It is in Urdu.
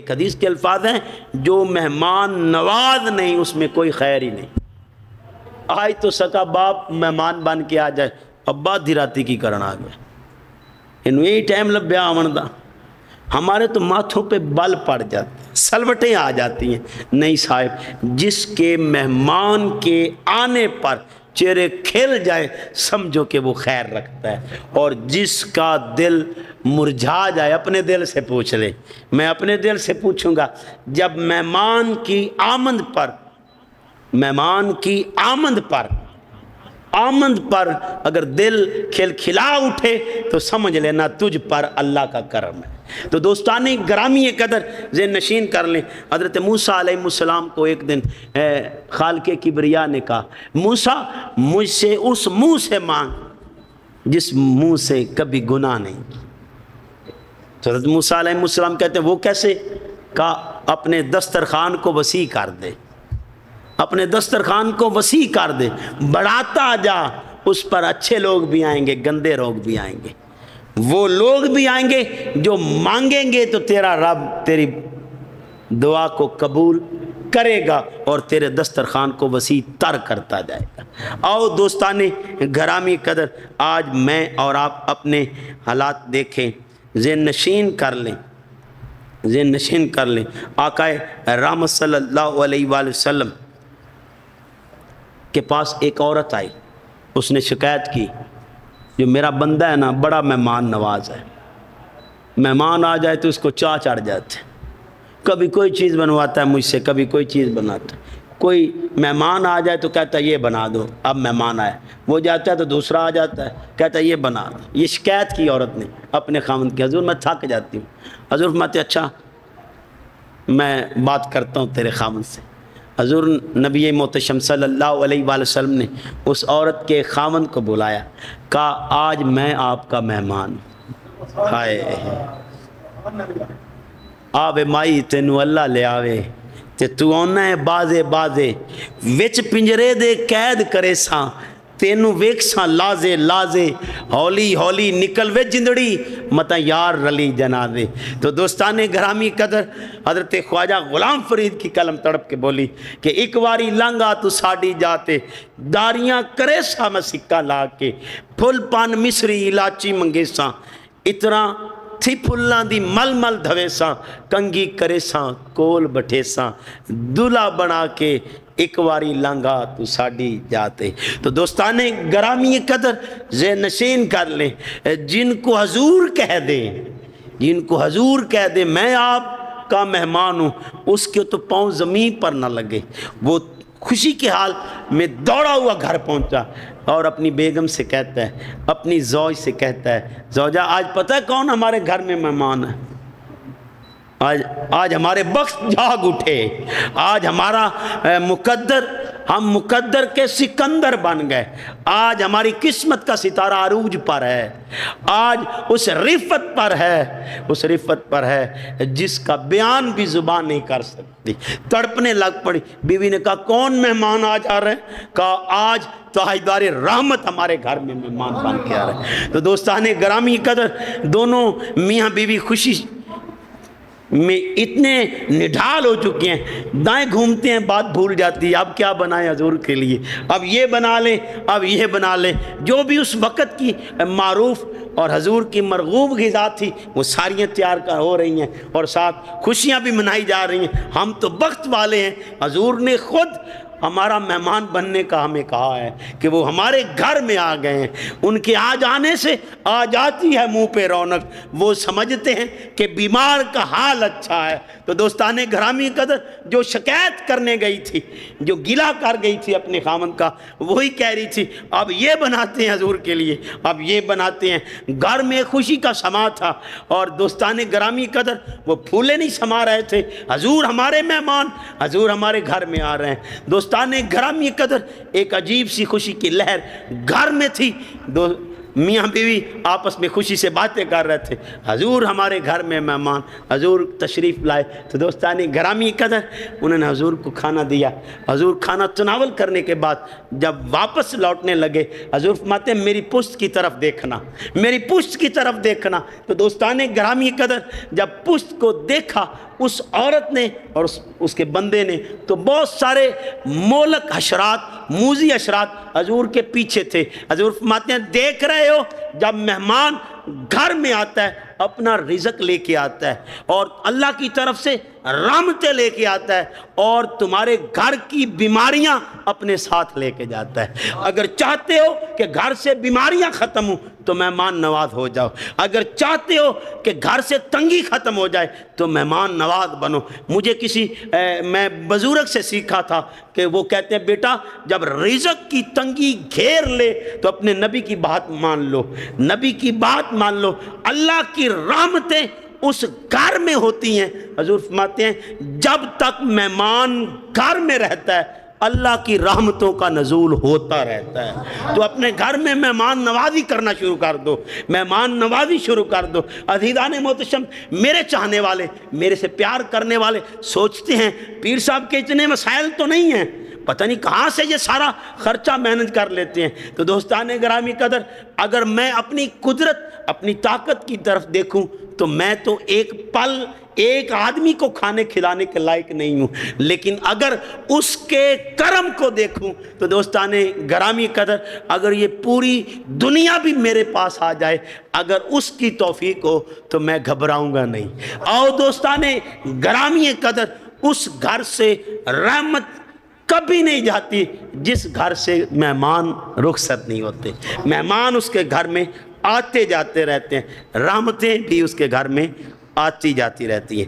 حدیث کے الفاظ ہیں جو مہمان نواز نہیں اس میں کوئی خیر ہی نہیں۔ آج تو سکا باپ مہمان بن کے آ جائے ابا دھراتی کی کرنا آ گیا انہوں یہی ٹائم لبیا آمن دا، ہمارے تو ماتھوں پہ بل پڑ جاتے سلوٹیں آ جاتی ہیں۔ نہیں صاحب، جس کے مہمان کے آنے پر چہرے کھل جائے سمجھو کہ وہ خیر رکھتا ہے، اور جس کا دل مرجھا جائے اپنے دل سے پوچھ لے۔ میں اپنے دل سے پوچھوں گا، جب مہمان کی آمد پر اگر دل کھلکھلا اٹھے تو سمجھ لینا تجھ پر اللہ کا کرم ہے۔ تو دوستان گرامی قدر ذہن نشین کر لیں، حضرت موسیٰ علیہ السلام کو ایک دن خالق کبریا نے کہا، موسیٰ مجھ سے اس منہ سے مانگ جس منہ سے کبھی گناہ نہیں۔ تو حضرت موسیٰ علیہ السلام کہتے ہیں وہ کیسے؟ کہا اپنے دسترخوان کو وسیع کر دے، اپنے دسترخوان کو وسیع کر دے، بڑھاتا جا، اس پر اچھے لوگ بھی آئیں گے، گندے لوگ بھی آئیں گے، وہ لوگ بھی آئیں گے جو مانگیں گے تو تیرا رب تیری دعا کو قبول کرے گا اور تیرے دسترخوان کو وسیع تر کرتا جائے گا۔ آؤ دوستان گرامی قدر، آج میں اور آپ اپنے حالات دیکھیں، ذہن نشین کر لیں۔ آقا رحمت صلی اللہ علیہ وآلہ وسلم کے پاس ایک عورت آئی، اس نے شکایت کی، جو میرا بندہ ہے نا بڑا مہمان نواز ہے، مہمان آ جائے تو اس کو چاہ چڑھ جاتے، کبھی کوئی چیز بنواتا ہے مجھ سے، کبھی کوئی چیز بناتا ہے، کوئی مہمان آ جائے تو کہتا ہے یہ بنا دو، اب مہمان آیا، وہ جاتا ہے تو دوسرا آ جاتا ہے کہتا ہے یہ بنا دو۔ یہ شکایت کی عورت نے اپنے خاوند کی، حضور میں تھک جاتی ہوں۔ حضور فرماتے اچھا میں بات کرتا ہوں تیرے خاوند سے۔ حضور نبی محتشم صلی اللہ علیہ وآلہ وسلم نے اس عورت کے خاوند کو بلایا، کہا آج میں آپ کا مہمان ہوں۔ ہائے آوے مائی تینو اللہ لے آوے تے تو آنا ہے بازے وچ پنجرے دے قید کرے ساں، تینو ویک ساں لازے ہولی نکل وے جندڑی متا یار رلی جنازے۔ تو دوستان گرامی قدر، حضرت خواجہ غلام فرید کی قلم تڑپ کے بولی کہ ایک واری لنگا تو ساڑی جاتے، داریاں کرے سا میں سکہ لا کے، پھل پان مصری الائچی منگے ساں، اتنا تھی پھلان دی مل دھوے ساں، کنگی کرے ساں کول بٹھے ساں، دلہا بنا کے ایک واری لنگا تو ساڑی جاتے۔ تو دوستان گرامی قدر ذہن نشین کر لیں، جن کو حضور کہہ دے میں آپ کا مہمان ہوں، اس کے تو پاؤں زمین پر نہ لگے۔ وہ خوشی کے حال میں دوڑا ہوا گھر پہنچا اور اپنی بیگم سے کہتا ہے، اپنی زوج سے کہتا ہے، زوجہ آج پتہ ہے کون ہمارے گھر میں مہمان ہے؟ آج ہمارے بخت جاگ اٹھے، آج ہمارا ہم مقدر کے سکندر بن گئے، آج ہماری قسمت کا ستارہ عروج پر ہے، آج اس رفت پر ہے جس کا بیان بھی زبان نہیں کر سکتی۔ تڑپنے لگ پڑی، بیوی نے کہا کون مہمان آج آ رہے ہیں؟ کہا آج تاجدار رحمت ہمارے گھر میں مہمان بن کے آ رہے ہیں۔ تو دوستان گرامی قدر، دونوں میاں بیوی خوشی میں اتنے نڈھال ہو چکے ہیں، دائیں گھومتے ہیں بات بھول جاتی ہے، اب کیا بنائیں حضور کے لیے، اب یہ بنا لیں، اب یہ بنا لیں، جو بھی اس وقت کی معروف اور حضور کی مرغوب غذا تھی وہ ساریاں تیار ہو رہی ہیں اور ساتھ خوشیاں بھی منائی جا رہی ہیں۔ ہم تو بخت والے ہیں، حضور نے خود ہمارا مہمان بننے کا ہمیں کہا ہے کہ وہ ہمارے گھر میں آ گئے ہیں، ان کے آ جانے سے آ جاتی ہے منہ پہ رونق، وہ سمجھتے ہیں کہ بیمار کا حال اچھا ہے۔ تو دوستان گرامی قدر، جو شکایت کرنے گئی تھی، جو گلہ کر گئی تھی اپنے خاوند کا، وہی کہہ رہی تھی اب یہ بناتے ہیں حضور کے لیے، اب یہ بناتے ہیں۔ گھر میں خوشی کا سما تھا اور دوستان گرامی قدر وہ پھولے نہیں سما رہے تھے، حضور ہمارے مہمان، حضور ہمارے گھر میں آ رہے ہیں۔ دوستان گرامی قدر، ایک عجیب سی خوشی کی لہر گھر میں تھی، میاں بیوی آپس میں خوشی سے باتیں کر رہے تھے، حضور ہمارے گھر میں مہمان، حضور تشریف لائے۔ تو دوستان گرامی قدر، انہوں نے حضور کو کھانا دیا، حضور کھانا تناول کرنے کے بعد جب واپس لوٹنے لگے، حضور فرماتے ہیں میری پشت کی طرف دیکھنا، میری پشت کی طرف دیکھنا۔ تو دوستان گرامی قدر، جب پشت کو دیکھا اس عورت نے اور اس کے بندے نے تو بہت سارے مولک حشرات، موذی حشرات حضور کے پیچھے تھے۔ حضور فرماتے ہیں دیکھ رہے ہو جب مہمان گھر میں آتا ہے اپنا رزق لے کے آتا ہے اور اللہ کی طرف سے رحمتیں لے کے آتا ہے اور تمہارے گھر کی بیماریاں اپنے ساتھ لے کے جاتا ہے۔ اگر چاہتے ہو کہ گھر سے بیماریاں ختم ہوں تو مہمان نواز ہو جاؤ، اگر چاہتے ہو کہ گھر سے تنگی ختم ہو جائے تو مہمان نواز بنو۔ مجھے میں بزرگ سے سیکھا تھا کہ وہ کہتے ہیں بیٹا جب رزق کی تنگی گھیر لے تو اپنے نبی کی بات مان لو، نبی کی بات مان لو، اللہ کی رحمتیں اس گھر میں ہوتی ہیں۔ حضور فرماتے ہیں جب تک مہمان گھر میں رہتا ہے اللہ کی رحمتوں کا نزول ہوتا رہتا ہے۔ تو اپنے گھر میں مہمان نوازی کرنا شروع کر دو، مہمان نوازی شروع کر دو۔ عزیزان محتشم، میرے چاہنے والے، میرے سے پیار کرنے والے سوچتے ہیں پیر صاحب کے اتنے مسائل تو نہیں ہیں، پتہ نہیں کہاں سے یہ سارا خرچہ مینج کر لیتے ہیں۔ تو دوستان گرامی قدر، اگر میں اپنی قدرت، اپنی طاقت کی طرف دیکھوں تو میں تو ایک پل ایک آدمی کو کھانے کھلانے کے لائق نہیں ہوں، لیکن اگر اس کے کرم کو دیکھوں تو دوستان گرامی قدر اگر یہ پوری دنیا بھی میرے پاس آ جائے، اگر اس کی توفیق ہو تو میں گھبراؤں گا نہیں۔ اور دوستان گرامی قدر اس گھر سے رحمت کبھی نہیں جاتی جس گھر سے مہمان رخصت نہیں ہوتے۔ مہمان اس کے گھر میں آتے جاتے رہتے ہیں، رحمتیں بھی اس کے گھر میں آتی جاتی رہتی ہیں۔